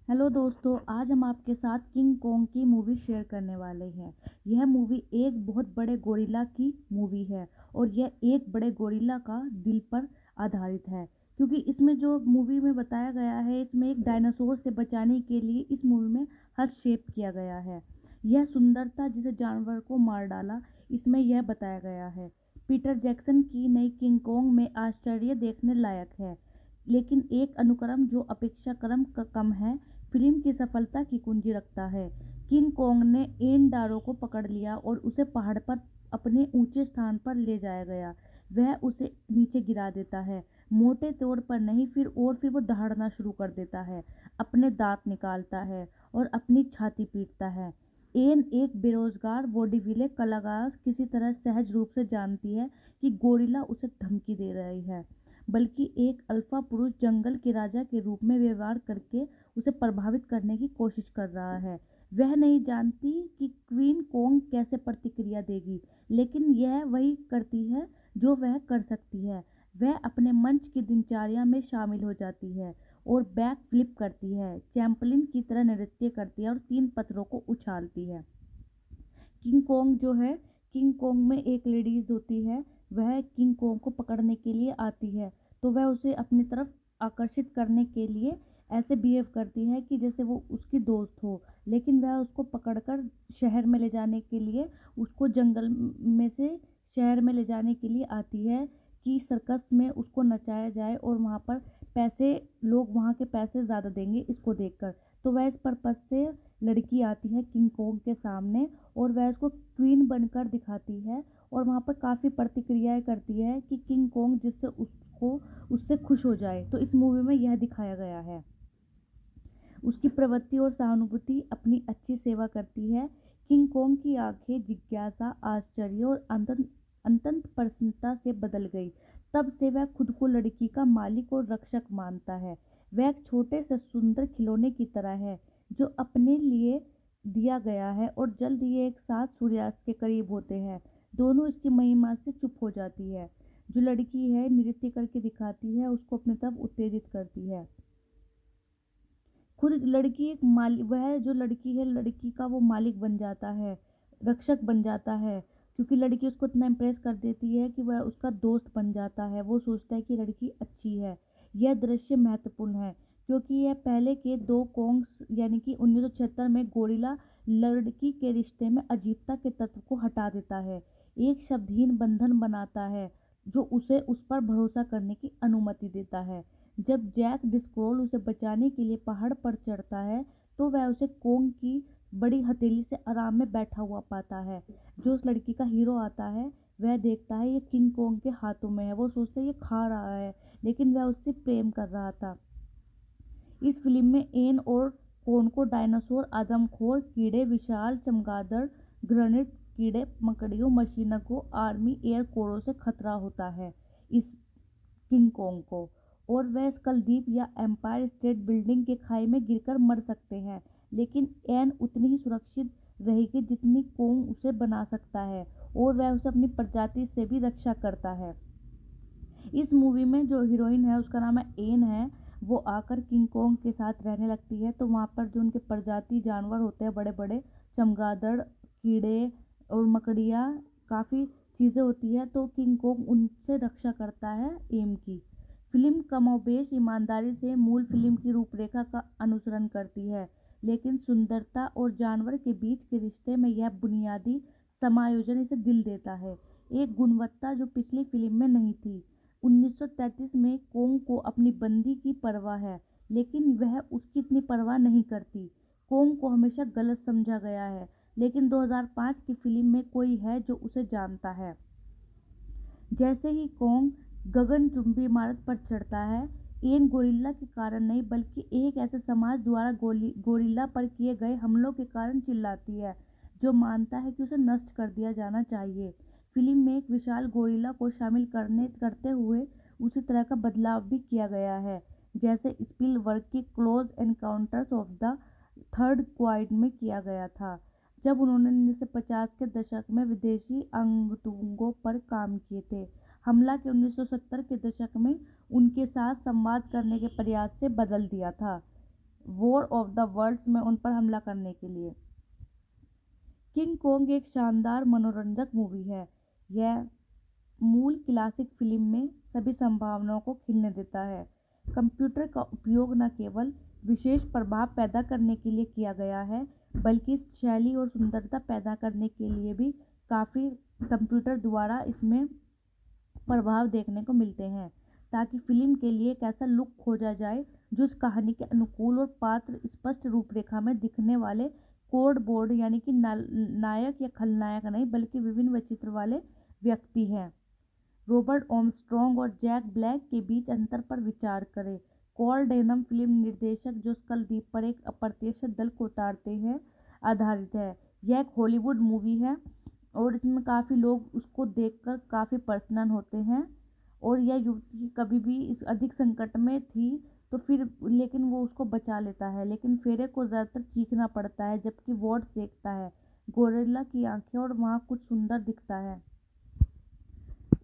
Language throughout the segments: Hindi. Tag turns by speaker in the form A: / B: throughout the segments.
A: हेलो दोस्तों, आज हम आपके साथ किंग कॉन्ग की मूवी शेयर करने वाले हैं। यह मूवी एक बहुत बड़े गोरिल्ला की मूवी है और यह एक बड़े गोरिल्ला का दिल पर आधारित है, क्योंकि इसमें जो मूवी में बताया गया है, इसमें एक डायनासोर से बचाने के लिए इस मूवी में हस्तक्षेप किया गया है। यह सुंदरता जिसे जानवर को मार डाला, इसमें यह बताया गया है। पीटर जैक्सन की नई किंग कॉन्ग में आश्चर्य देखने लायक है, लेकिन एक अनुक्रम जो अपेक्षाक्रम कम है फिल्म की सफलता की कुंजी रखता है। किंग कॉन्ग ने एन डारो को पकड़ लिया और उसे पहाड़ पर अपने ऊंचे स्थान पर ले जाया गया। वह उसे नीचे गिरा देता है, मोटे तौर पर नहीं, फिर वो दहाड़ना शुरू कर देता है, अपने दांत निकालता है और अपनी छाती पीटता है। एन एक बेरोजगार वॉडीविले कलाकार किसी तरह सहज रूप से जानती है कि गोरिल्ला उसे धमकी दे रही है, बल्कि एक अल्फा पुरुष जंगल के राजा के रूप में व्यवहार करके उसे प्रभावित करने की कोशिश कर रहा है। वह नहीं जानती कि क्वीन कॉन्ग कैसे प्रतिक्रिया देगी, लेकिन यह वही करती है जो वह कर सकती है। वह अपने मंच की दिनचर्या में शामिल हो जाती है और बैक फ्लिप करती है, चैंपलिन की तरह नृत्य करती है और 3 पत्थरों को उछालती है। किंग कॉन्ग जो है, किंग कॉन्ग में एक लेडीज होती है, वह किंग कॉन्ग को पकड़ने के लिए आती है, तो वह उसे अपनी तरफ आकर्षित करने के लिए ऐसे बिहेव करती है कि जैसे वो उसकी दोस्त हो, लेकिन वह उसको पकड़कर शहर में ले जाने के लिए, उसको जंगल में से शहर में ले जाने के लिए आती है कि सर्कस में उसको नचाया जाए और वहाँ पर पैसे, लोग वहाँ के पैसे ज़्यादा देंगे इसको देखकर। तो वह इस पर्पज़ से लड़की आती है किंग कॉन्ग के सामने और वह उसको क्वीन बनकर दिखाती है और वहाँ पर काफ़ी प्रतिक्रियाएं करती है कि किंग कॉन्ग जिससे उसको उससे खुश हो जाए। तो इस मूवी में यह दिखाया गया है। उसकी प्रवृत्ति और सहानुभूति अपनी अच्छी सेवा करती है। किंग कॉन्ग की आंखें जिज्ञासा, आश्चर्य और अत्यंत प्रसन्नता से बदल गई। तब से वह खुद को लड़की का मालिक और रक्षक मानता है। वह एक छोटे से सुंदर खिलौने की तरह है जो अपने लिए दिया गया है और जल्द ही एक साथ सूर्यास्त के करीब होते हैं। दोनों इसकी महिमा से चुप हो जाती है। जो लड़की है नृत्य करके दिखाती है, उसको अपनी तरफ उत्तेजित करती है। खुद लड़की एक मालिक, वह जो लड़की है, लड़की का वो मालिक बन जाता है, रक्षक बन जाता है, क्योंकि लड़की उसको इतना इम्प्रेस कर देती है कि वह उसका दोस्त बन जाता है। वो सोचता है कि लड़की अच्छी है। यह दृश्य महत्वपूर्ण है क्योंकि यह पहले के 2 कॉन्ग्स यानी कि 1976 में गोरिल्ला लड़की के रिश्ते में अजीबता के तत्व को हटा देता है, एक शब्दहीन बंधन बनाता है जो उसे उस पर भरोसा करने की अनुमति देता है। जब जैक डिस्क्रोल उसे बचाने के लिए पहाड़ पर चढ़ता है, तो वह उसे कॉन्ग की बड़ी हथेली से आराम में बैठा हुआ पाता है। जो उस लड़की का हीरो आता है, वह देखता है ये किंग कॉन्ग के हाथों में है। वो सोचता है ये खा रहा है, लेकिन वह उससे प्रेम कर रहा था। इस फिल्म में एन और कॉन को डायनासोर, आदमखोर कीड़े, विशाल चमगादड़, ग्रेनेड कीड़े मकड़ियों, मशीनों, आर्मी एयर कोरों से खतरा होता है इस किंग कॉन्ग को, और वह स्कलद्वीप या एम्पायर स्टेट बिल्डिंग के खाई में गिरकर मर सकते हैं, लेकिन एन उतनी ही सुरक्षित रहेगी जितनी कॉन्ग उसे बना सकता है और वह उसे अपनी प्रजाति से भी रक्षा करता है। इस मूवी में जो हीरोइन है उसका नाम है एन है। वो आकर किंग कॉन्ग के साथ रहने लगती है, तो वहाँ पर जो उनके प्रजाति जानवर होते हैं, बड़े बड़े चमगादड़, कीड़े और मकड़ियाँ, काफ़ी चीज़ें होती है, तो किंग कॉन्ग उनसे रक्षा करता है एम की। फिल्म कमोबेश ईमानदारी से मूल फिल्म की रूपरेखा का अनुसरण करती है, लेकिन सुंदरता और जानवर के बीच के रिश्ते में यह बुनियादी समायोजन इसे दिल देता है, एक गुणवत्ता जो पिछली फिल्म में नहीं थी। 1933 में कॉन्ग को अपनी बंदी की परवाह है, लेकिन वह उसकी इतनी परवाह नहीं करती। कॉन्ग को हमेशा गलत समझा गया है, लेकिन 2005 की फिल्म में कोई है जो उसे जानता है। जैसे ही कॉन्ग गगनचुंबी इमारत पर चढ़ता है, एन गोरिल्ला के कारण नहीं बल्कि एक ऐसे समाज द्वारा गोरिल्ला पर किए गए हमलों के कारण चिल्लाती है जो मानता है कि उसे नष्ट कर दिया जाना चाहिए। फिल्म में एक विशाल गोरिल्ला को शामिल करते हुए उसी तरह का बदलाव भी किया गया है जैसे स्पिलबर्ग की close encounters of the third kind में किया गया था, जब उन्होंने 1950 के दशक में विदेशी अंगतुंगों पर काम किए थे। हमला के 1970 के दशक में उनके साथ संवाद करने के प्रयास से बदल दिया था। वॉर ऑफ द वर्ल्ड में उन पर हमला करने के लिए। किंग कोंग एक शानदार मनोरंजक मूवी है। यह मूल क्लासिक फिल्म में सभी संभावनाओं को खिलने देता है। कंप्यूटर का उपयोग न केवल विशेष प्रभाव पैदा करने के लिए किया गया है, बल्कि इस शैली और सुंदरता पैदा करने के लिए भी काफ़ी कंप्यूटर द्वारा इसमें प्रभाव देखने को मिलते हैं, ताकि फिल्म के लिए एक ऐसा लुक खोजा जाए जो उस कहानी के अनुकूल और पात्र स्पष्ट रूपरेखा में दिखने वाले कोड बोर्ड यानी कि नायक या खलनायक नहीं, बल्कि विभिन्न वैचित्र वाले व्यक्ति हैं। रॉबर्ट आर्मस्ट्रॉन्ग और जैक ब्लैक के बीच अंतर पर विचार करें। पॉल डेनम फिल्म निर्देशक जो स्कल द्वीप पर एक अप्रत्याशित दल को उतारते हैं आधारित है। यह एक हॉलीवुड मूवी है और इसमें काफ़ी लोग उसको देखकर काफ़ी प्रसन्न होते हैं। और यह युवती कभी भी इस अधिक संकट में थी तो फिर लेकिन वो उसको बचा लेता है, लेकिन फेरे को ज़्यादातर चीखना पड़ता है जबकि वॉर्ड देखता है गोरिल्ला की आंखें और वहाँ कुछ सुंदर दिखता है।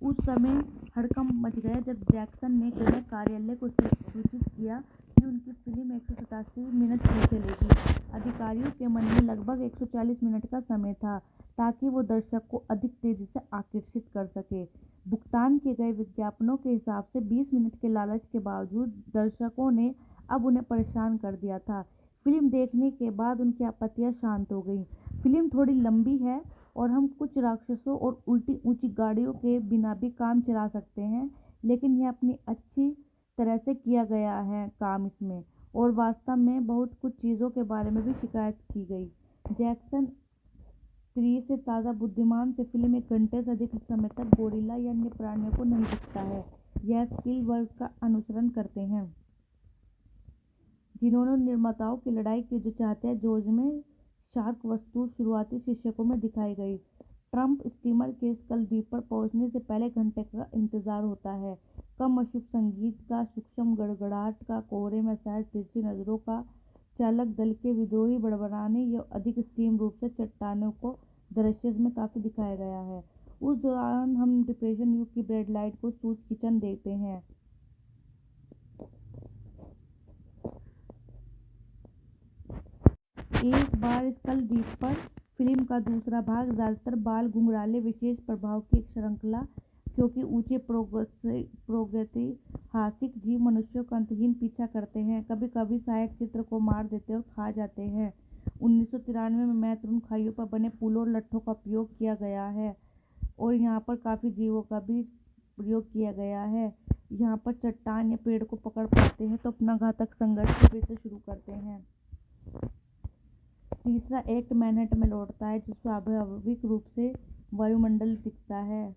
A: उस समय हड़कंप मच गया जब जैक्सन ने गृह कार्यालय को सूचित किया कि उनकी फिल्म 187 मिनट ही चलेगी। अधिकारियों के मन में लगभग 140 मिनट का समय था ताकि वो दर्शक को अधिक तेजी से आकर्षित कर सके। भुगतान किए गए विज्ञापनों के हिसाब से 20 मिनट के लालच के बावजूद दर्शकों ने अब उन्हें परेशान कर दिया था। फिल्म देखने के बाद उनकी आपत्तियां शांत हो गई। फिल्म थोड़ी लंबी है और हम कुछ राक्षसों और उल्टी ऊंची गाड़ियों के बिना भी काम चला सकते हैं, लेकिन यह अपनी अच्छी तरह से किया गया है काम इसमें, और वास्तव में बहुत कुछ चीज़ों के बारे में भी शिकायत की गई। जैक्सन 3 से ताज़ा बुद्धिमान से फिल्म 1 घंटे से अधिक समय तक गोरिल्ला या अन्य प्राणियों को नहीं दिखता है। यह स्पिलबर्ग का अनुसरण करते हैं, जिन्होंने निर्माताओं की लड़ाई की जो चाहते हैं जोज में शार्क वस्तु शुरुआती शीर्षकों में दिखाई गई। ट्रंप स्टीमर के स्कल द्वीप पर पहुंचने से पहले घंटे का इंतजार होता है। कम अशुभ संगीत का, सूक्ष्म गड़गड़ाहट का, कोहरे में शायद तिरछी नजरों का, चालक दल के विद्रोही बड़बड़ाने या अधिक स्टीम रूप से चट्टानों को दृश्य में काफी दिखाया गया है। उस दौरान हम डिप्रेशन युग की ब्रेड लाइट को सूज किचन देखते हैं। एक बार स्कल द्वीप पर फिल्म का दूसरा भाग ज्यादातर बाल घुंघराले विशेष प्रभाव की एक श्रृंखला, क्योंकि ऊंचे प्रागैतिहासिक जीव मनुष्यों का अंतहीन पीछा करते हैं, कभी कभी सहायक चित्र को मार देते और खा जाते हैं। 1993 में महत्वपूर्ण खाइयों पर बने पुलों और लट्ठों का उपयोग किया गया है और यहाँ पर काफी जीवों का भी प्रयोग किया गया है। यहाँ पर चट्टान या पेड़ को पकड़ पाते हैं तो अपना घातक संघर्ष फिर से शुरू करते हैं। तीसरा एक्ट मैनहट्टन में लौटता है जो स्वाभाविक रूप से वायुमंडल दिखता है,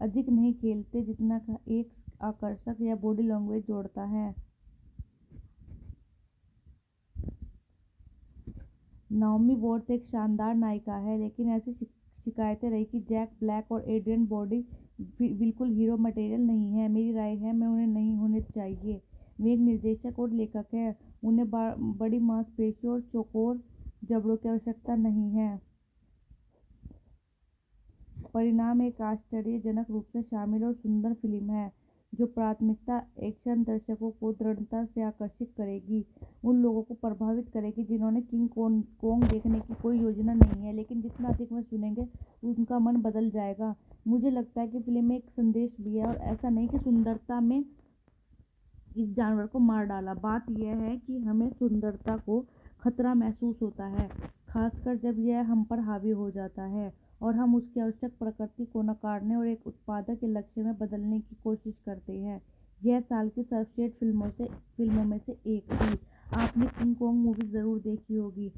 A: अधिक नहीं खेलते जितना एक आकर्षक या बॉडी लैंग्वेज जोड़ता है। नाओमी वॉट्स एक शानदार नायिका है, लेकिन ऐसी शिकायतें रही कि जैक ब्लैक और एड्रियन ब्रॉडी बिल्कुल हीरो मटेरियल नहीं है। मेरी राय है मैं उन्हें नहीं होने चाहिए। वे एक निर्देशक और लेखक हैं, उन्हें बड़ी मांसपेशियों और चौकोर जबड़ों की आवश्यकता नहीं है। परिणाम एक आश्चर्यजनक रूप से शामिल और सुंदर फिल्म है जो प्राथमिकता एक्शन दर्शकों को दृढ़ता से आकर्षित करेगी, उन लोगों को प्रभावित करेगी जिन्होंने किंग कोंग देखने की कोई योजना नहीं है, लेकिन जितना अधिक में सुनेंगे उनका मन बदल जाएगा। मुझे लगता है कि फिल्म में एक संदेश भी है और ऐसा नहीं कि सुंदरता में इस जानवर को मार डाला। बात यह है कि हमें सुंदरता को खतरा महसूस होता है, खासकर जब यह हम पर हावी हो जाता है और हम उसकी आवश्यक प्रकृति को नकारने और एक उत्पादक के लक्ष्य में बदलने की कोशिश करते हैं। यह साल की सर्वश्रेष्ठ फिल्मों में से एक थी। आपने किंग कोंग मूवी ज़रूर देखी होगी,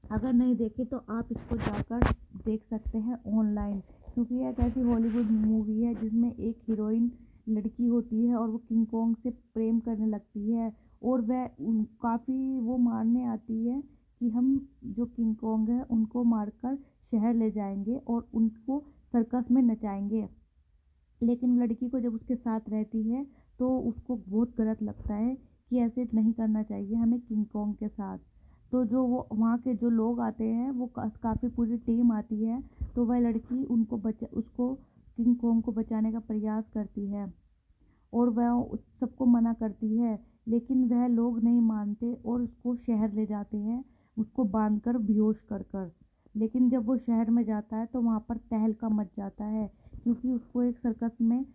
A: अगर नहीं देखे तो आप इसको जाकर देख सकते हैं ऑनलाइन, क्योंकि यह एक ऐसी हॉलीवुड मूवी है जिसमें एक हीरोइन लड़की होती है और वो किंग कोंग से प्रेम करने लगती है और वह काफ़ी वो मारने आती है कि हम जो किंग कोंग है उनको मारकर शहर ले जाएंगे और उनको सर्कस में नचाएंगे। लेकिन लड़की को जब उसके साथ रहती है तो उसको बहुत गलत लगता है कि ऐसे नहीं करना चाहिए हमें किंग कोंग के साथ। तो जो वो वहाँ के जो लोग आते हैं वो काफ़ी पूरी टीम आती है, तो वह लड़की उसको किंग कोंग को बचाने का प्रयास करती है और वह सबको मना करती है, लेकिन वह लोग नहीं मानते और उसको शहर ले जाते हैं, उसको बांधकर बेहोश कर कर। लेकिन जब वो शहर में जाता है तो वहाँ पर तहलका मच जाता है, क्योंकि उसको एक सर्कस में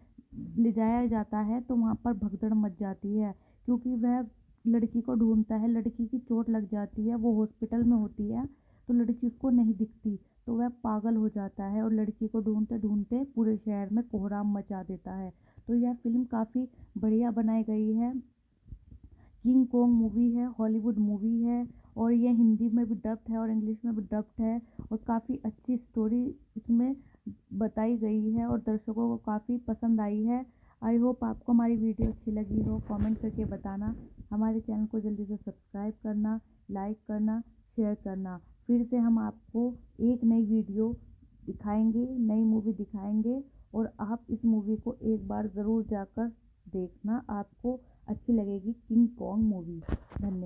A: ले जाया जाता है तो वहाँ पर भगदड़ मच जाती है, क्योंकि वह लड़की को ढूंढता है। लड़की की चोट लग जाती है, वो हॉस्पिटल में होती है, तो लड़की उसको नहीं दिखती, तो वह पागल हो जाता है और लड़की को ढूंढते ढूंढते पूरे शहर में कोहराम मचा देता है। तो यह फिल्म काफ़ी बढ़िया बनाई गई है। किंग कॉन्ग मूवी है, हॉलीवुड मूवी है, और ये हिंदी में भी डब्ड है और इंग्लिश में भी डब्ड है, और काफ़ी अच्छी स्टोरी इसमें बताई गई है और दर्शकों को काफ़ी पसंद आई है। आई होप आपको हमारी वीडियो अच्छी लगी हो। कमेंट करके बताना। हमारे चैनल को जल्दी से सब्सक्राइब करना, लाइक करना, शेयर करना। फिर से हम आपको एक नई वीडियो दिखाएंगे, नई मूवी दिखाएंगे, और आप इस मूवी को एक बार ज़रूर जाकर देखना, आपको अच्छी लगेगी किंग कॉन्ग मूवी। धन्यवाद।